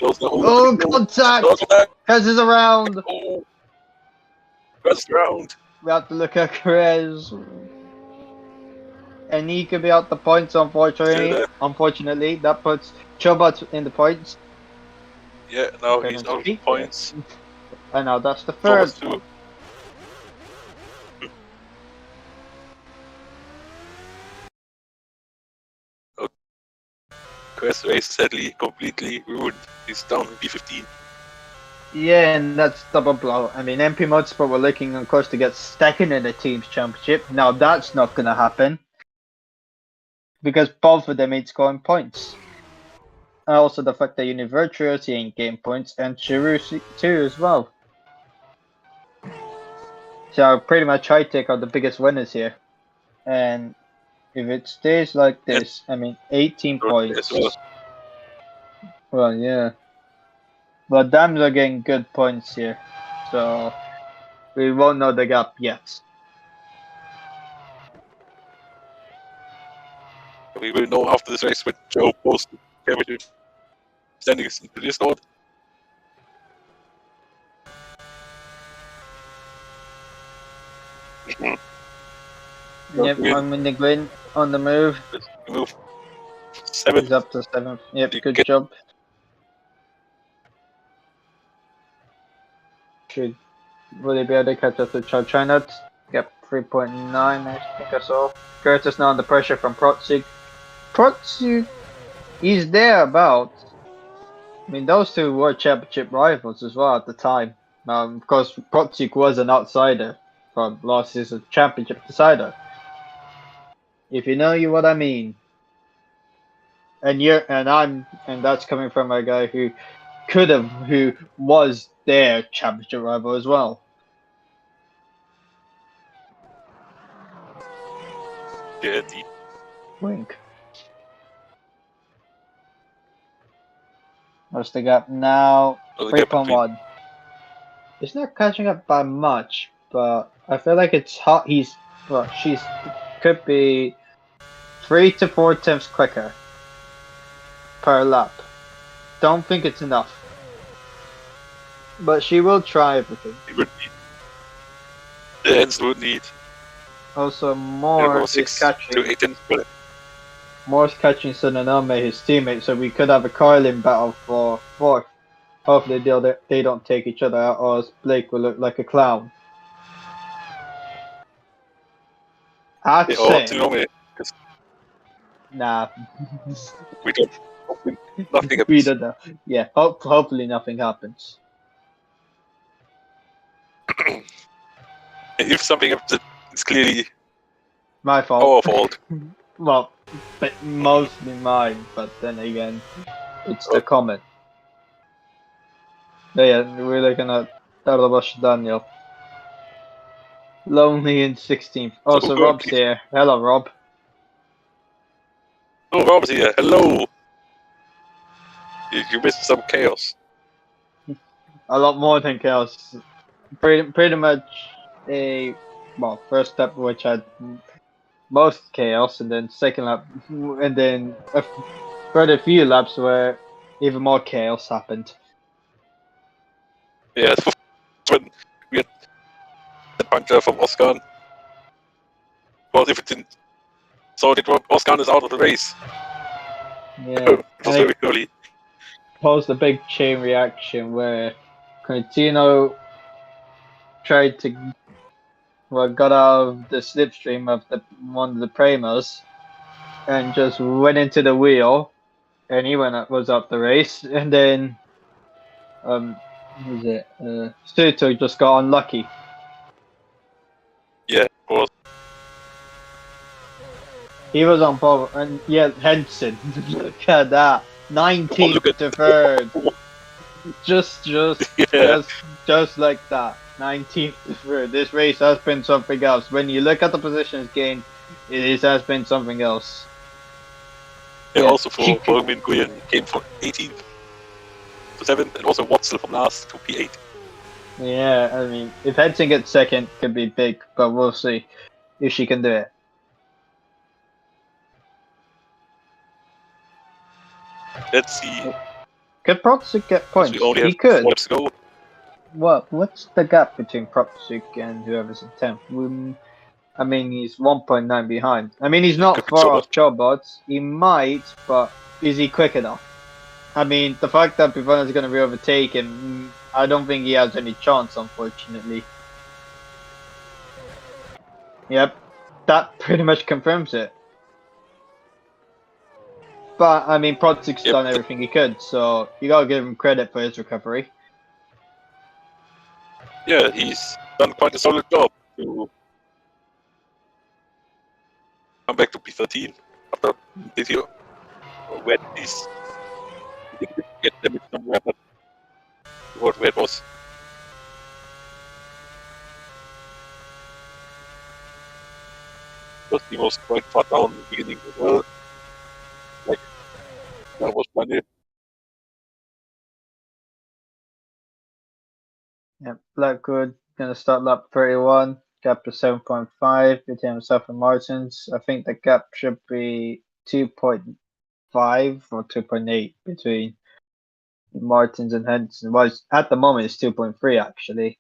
Oh, contact! Krez is around. Oh, Krez round. We have to look at Krez. And he could be out the points, unfortunately. Unfortunately, that puts Chobot in the points. Yeah, now he's out of the points. And now that's the third one. Krez race sadly completely ruined. He's down B15. Yeah, and that's double blow. I mean, MP Motorsport were looking, of course, to get second in the team's championship. Now that's not going to happen because both of them ain't scoring points. And also the fact that Univirtuosi ain't game points and Chiru too as well. So pretty much I take out the biggest winners here. And if it stays like this, I mean, 18 points. Well, yeah. But Dams are getting good points here. So we won't know the gap yet. We will know after this race when Joe posts the championship standings into Discord. Yep, I'm in the green on the move. Move 7. He's up to 7th. Yep, good job. Should really be able to catch up to China. Yep, 3.9, I think I saw. Curtis now under pressure from Protsig. Protsig, he's there about. I mean, those two were championship rivals as well at the time. Of course, Protsig was an outsider from last season's championship decider. If you know what I mean. And that's coming from a guy who was their championship rival as well. Yeah, Wink. What's the gap now? 3.1. It's not catching up by much, but I feel like it's hot. She's could be 3 to 4 tenths quicker per lap. Don't think it's enough, but she will try everything. The ends would need. Also, Morse is catching. Morse catching Sunanome, his teammate, so we could have a Carlin battle for 4th. Hopefully they don't take each other out, or else Blake will look like a clown. I'd Yeah, say. to know, because Nah. we don't. Nothing We happens. don't know. Yeah, hopefully nothing happens. If something happens, it's clearly My fault. our fault. Well, but mostly mine, but then again, it's the comment. But yeah, we're looking at Tarlabash Daniel. Lonely in 16th. Oh, so Rob's here. Hello, Rob. Oh, Rob's here. Hello. You missed some chaos. A lot more than chaos. Pretty much a first lap which had most chaos, and then second lap, and then further few laps where even more chaos happened. Yeah, when we had the puncture from Oscar. Well, if it didn't, so it Oscar is out of the race. Yeah, It was very early. Caused a big chain reaction where Contino tried to got out of the slipstream of one of the primers and just went into the wheel, and he was up the race, and then who was it? Suto just got unlucky. Yeah, of course. He was on pole, and yeah, Henson. Look at that, 19th to 3rd. Just like that, 19th to 3rd. This race has been something else. When you look at the positions gained, it has been something else. Yeah, also for Min Nguyen, he came from 18th to 7th, and also Watson from last to P8. Yeah, I mean, if Henson gets second, could be big, but we'll see if she can do it. Let's see. Could Propsik get points? We only have He could. 4 laps to go. Well, what's the gap between Propsik and whoever's in 10th? I mean, he's 1.9 behind. I mean, he's not far off Chobots. He might, but is he quick enough? I mean, the fact that Pivana's going to be overtaken, I don't think he has any chance, unfortunately. Yep, that pretty much confirms it. But, I mean, Propsik's done everything he could, so you gotta give him credit for his recovery. Yeah, he's done quite a solid job to come back to P13 after this year. Where he's get them somewhere, but where it was. Because he was quite far down in the beginning as well. Like, that was plenty. Yep, Blackwood gonna start lap 31, gap to 7.5 between himself and Martins. I think the gap should be 2.5 or 2.8 between Martins and Henson. Well, at the moment it's 2.3 actually.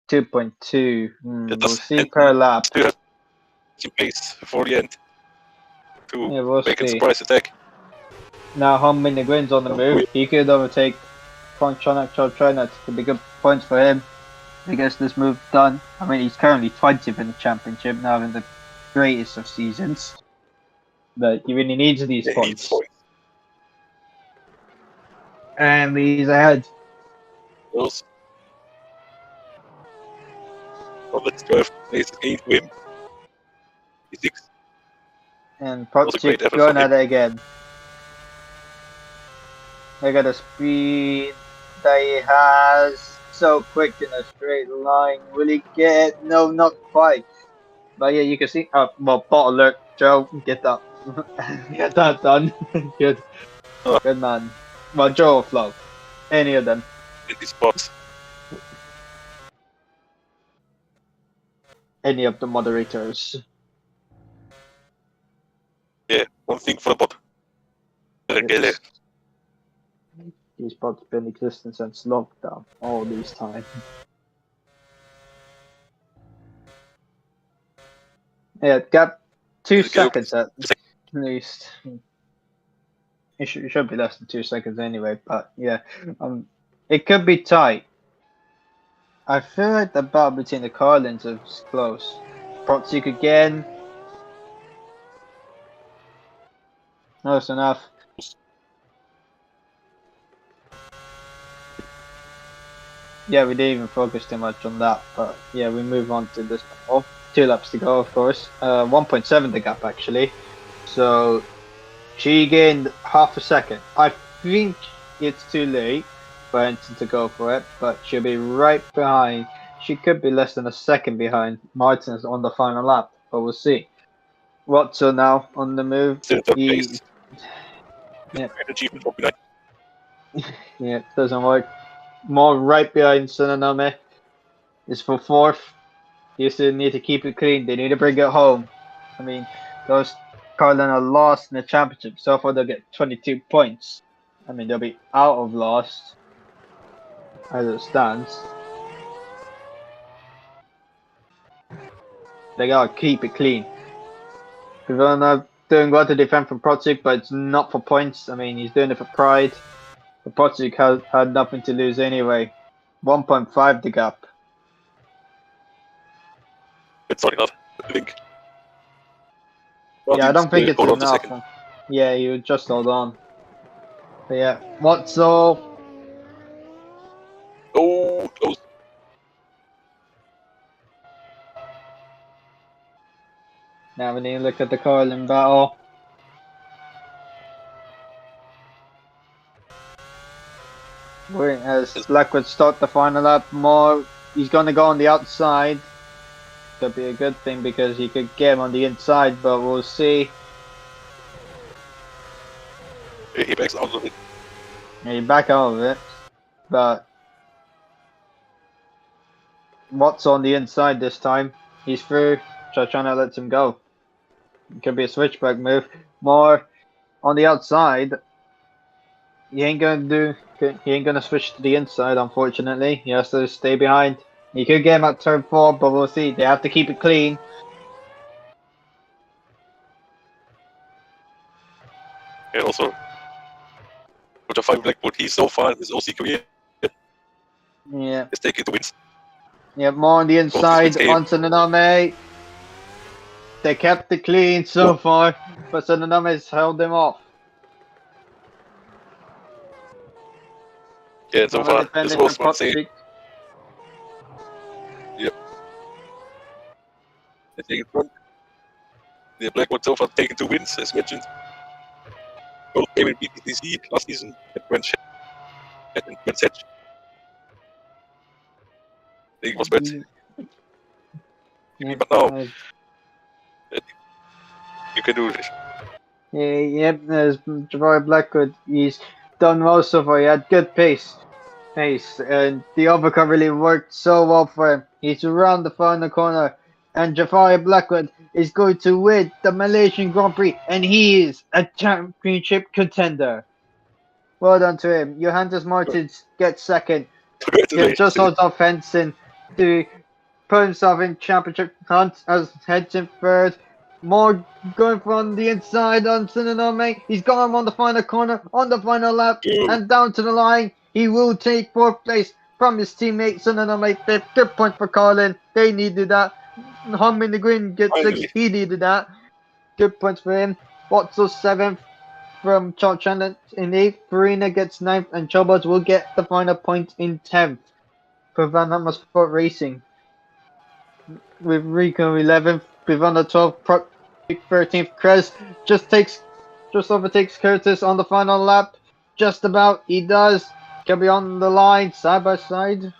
2.2. We'll see per lap. Still have some pace for the end to we'll make a see. surprise attack. Now Hong Min Nguyen's on the move. He could overtake Ponchonak China. It could be good points for him. I guess this move done. I mean, he's currently 20th in the championship, now in the greatest of seasons. But he really needs these points. And he's ahead. Those. Well, that's 12 places gained for him. P6. And Propchik going at it again. Look at the speed that he has. So quick in a straight line. Will he get? No, not quite. But yeah, you can see. Oh, well, bot alert, Joe. Get that. Get that done. Good. Good man. Well, Joe or Flo. Any of them. In these spots. Any of the moderators. Yeah, one thing for the bot. These bots been in existence since lockdown all this time. Yeah, gap 2 seconds at least. It should be less than 2 seconds anyway, but yeah. It could be tight. I feel like the battle between the Carlins is close. Protsik again. Close enough. Yeah, we didn't even focus too much on that, but yeah, we move on to this. Oh, 2 laps to go, of course. 1.7 the gap actually. So she gained half a second. I think it's too late for Ensign to go for it, but she'll be right behind. She could be less than a second behind Martins on the final lap, but we'll see. Watson now on the move. Yeah, yeah, doesn't work. More right behind Tsunami. Is for 4th. You still need to keep it clean. They need to bring it home. I mean, those Carlin are lost in the championship. So far, they'll get 22 points. I mean, they'll be out of lost as it stands. They gotta keep it clean. Pivona doing well to defend from Protsik, but it's not for points. I mean, he's doing it for pride. But Protsik had nothing to lose anyway. 1.5 the gap. It's not enough, I think. Yeah, I don't think it's enough. Yeah, you just hold on. But yeah, what's all? Oh, close. Now we need to look at the Carlin battle. Wait, as Blackwood start the final lap more, he's going to go on the outside. Could be a good thing because he could get him on the inside, but we'll see. He backs out of it. Yeah, he back out of it, but Watt's on the inside this time. He's through. Chachana lets him go. It could be a switchback move. More on the outside. He ain't gonna switch to the inside, unfortunately. He has to stay behind. He could get him at turn 4, but we'll see. They have to keep it clean. And also, with the 5 Blackwood, he's so far in his OC career. Yeah. He's taking the wins. Yeah, more on the inside on Tsunami. They kept it clean so far, but Tsunami's held them off. Yeah, so far, this was one thing. Yep. I think it's one. The Blackwood so far taken 2 wins, as mentioned. Both came in BTTC last season at Grand Sedge. I think it was bad. Yeah, but now, you can do this. Yeah, there's Jabari Blackwood. He's done well so far. He had good pace, and the overcut really worked so well for him. He's around the final corner, and Jafari Blackwood is going to win the Malaysian Grand Prix, and he is a championship contender. Well done to him. Johannes Martins gets second. He just holds off Henson to put himself in championship hunt as heads in third. More going from the inside on Tsunami. He's got him on the final corner, on the final lap, and down to the line. He will take 4th place from his teammate Tsunami. Good point for Colin. They needed that. Hum in the green gets 6. He needed that. Good points for him. Watso 7th from Chochan in 8th. Farina gets 9th, and Chobos will get the final point in 10th. For Van Hamer Sport Racing. With Rico 11th, Bivana 12th, 13th. Krez just overtakes Curtis on the final lap. Just about, he does. Can be on the line, side by side.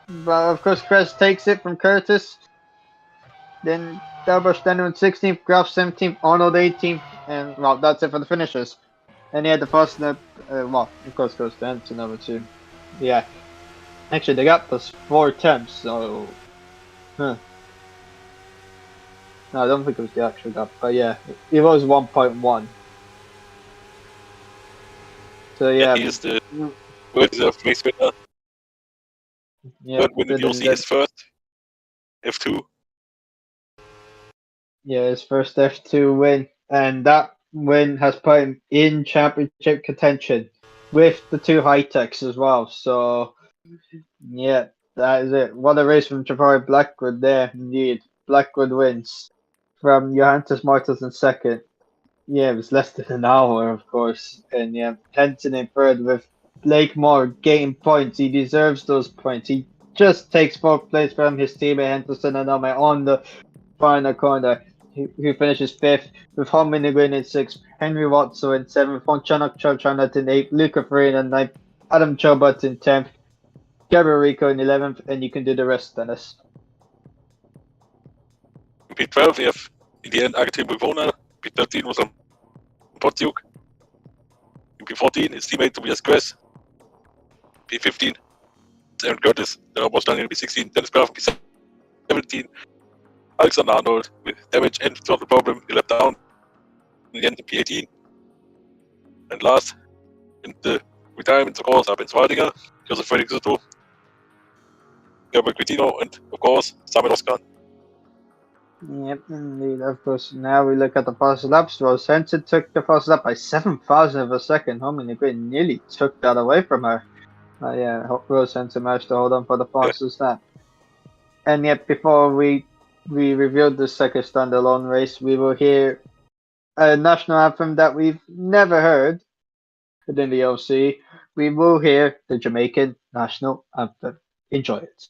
But of course, Krez takes it from Curtis. Then Delbert standing on 16th, Graf 17th, Arnold 18th, and well, that's it for the finishers. And he had the first snap, well, of course, goes to Anton number 2. Yeah. Actually, the gap was 4 attempts, so. Huh. No, I don't think it was the actual gap, but yeah, it was 1.1. So yeah. He is the well-deserved race winner. Yeah. Winning the OC his first F2. Yeah, his first F2 win, and that win has put him in championship contention with the 2 high techs as well. So yeah, that is it. What a race from Jafari Blackwood there, indeed. Blackwood wins from Johannes Martins in second. Yeah, it was less than an hour, of course. And yeah, Henson in third with Blake Moore getting points. He deserves those points. He just takes fourth place from his teammate Henderson and Anome on the final corner. Who finishes fifth with Homini Green in sixth, Henry Watson in seventh, Fonchanak Chochanat in eighth, Luca Farina in ninth, Adam Chobot in 10th, Gabriel Rico in 11th, and you can do the rest, Dennis. In P12, we have in the end Argentin Buivona. P13 was on Potjuk. In P14, his teammate Tobias Kress. P15, Aaron Curtis. Then was done in P16, Dennis Graf. P17, Alexander Arnold with damage and solved the problem. He left down in the end in P18. And last, in the retirement, of course, Abin Swaldinger, Josef Felix Soto, Gabriel Quintino, and of course, Samuel Oskan. Yep, indeed, of course. Now we look at the fast laps. Rose Henson took the fast lap by 7,000 of a second. Homini Green nearly took that away from her. Yeah, Rose Henson managed to hold on for the fastest lap. And yet, before we revealed the second standalone race, we will hear a national anthem that we've never heard within the OC. We will hear the Jamaican national anthem. Enjoy it.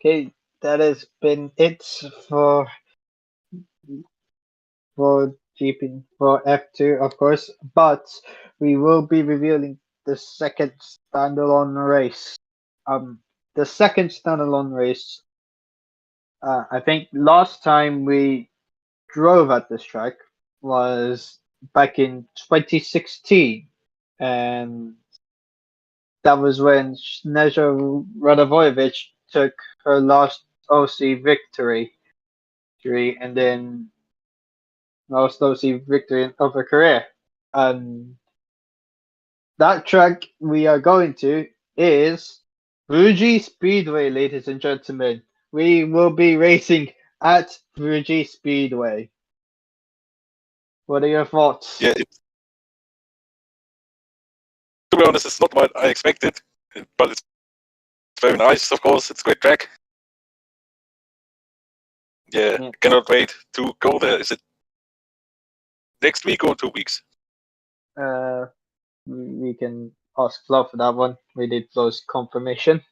Okay, that has been it for GP4 F2, of course, but we will be revealing the second standalone race. The second standalone race. I think last time we drove at this track was back in 2016, and that was when Sneža Radovojevic took her last OC victory, and then last OC victory of her career. And that track we are going to is Fuji Speedway, ladies and gentlemen. We will be racing at Fuji Speedway. What are your thoughts? Yeah, to be honest, it's not what I expected, but it's very nice, of course. It's a great track. Yeah, cannot wait to go there. Is it next week or 2 weeks? We can ask Flo for that one. We did Flo's confirmation.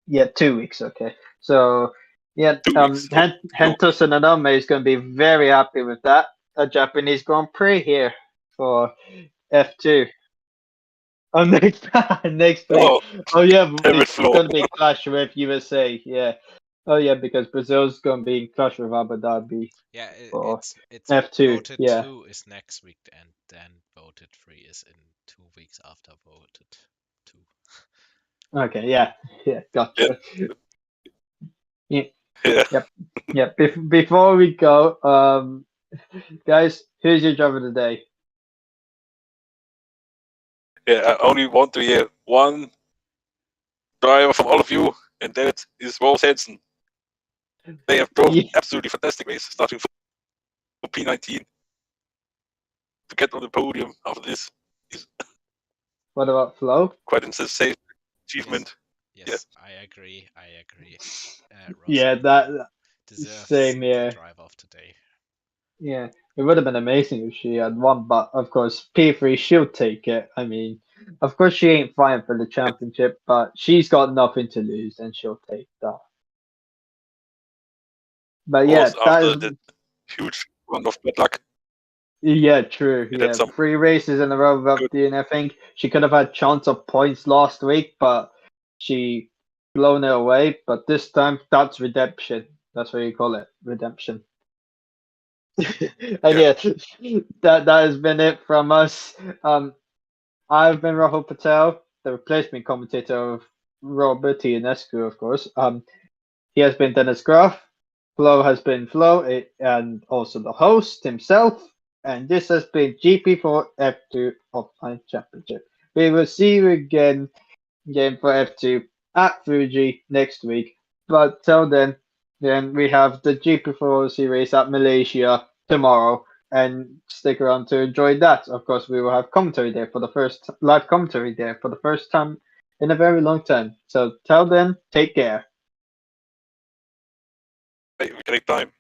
Yeah, 2 weeks. Okay. So yeah, 2 weeks. Hentos and Anome is going to be very happy with that. A Japanese Grand Prix here for F2. Oh, next next week. Oh yeah, it's going to be clash with USA. Yeah. Oh yeah, because Brazil's going to be in clash with Abu Dhabi. Yeah, it's F2. voted Yeah. 2 is next week, and then voted 3 is in 2 weeks after voted 2. Okay. Yeah. Yeah. Gotcha. Yeah. Yep. Before we go, guys, who's your driver today? Yeah, I only want to hear one driver from all of you, and that is Rose Hansen. They have drove Yeah. absolutely fantastic race, starting from P19. To get on the podium after this is What about Flo? quite a sensational achievement. Yes, I agree. Yeah, Rosa that deserves same the here. driver of today. Yeah, it would have been amazing if she had won, but of course, P3, she'll take it. I mean, of course, she ain't fighting for the championship, but she's got nothing to lose and she'll take that. But yeah, Also, that after is, the huge run of bad luck, yeah, true. it Yeah, had some 3 races in a row without good. doing anything. She could have had chance of points last week, but she blown it away. But this time, that's redemption. That's what you call it, redemption. And Yeah. yeah, that has been it from us. I've been Rahul Patel, the replacement commentator of Robert Ionescu, of course. He has been Dennis Graf. Flo has been Flo, and also the host himself. And this has been GP4 F2 Offline Championship. We will see you again for F2 at Fuji next week. But till then we have the GP4 series at Malaysia tomorrow. And stick around to enjoy that. Of course, we will have commentary there for the first live commentary there for the first time in a very long time. So till then, take care. Anytime.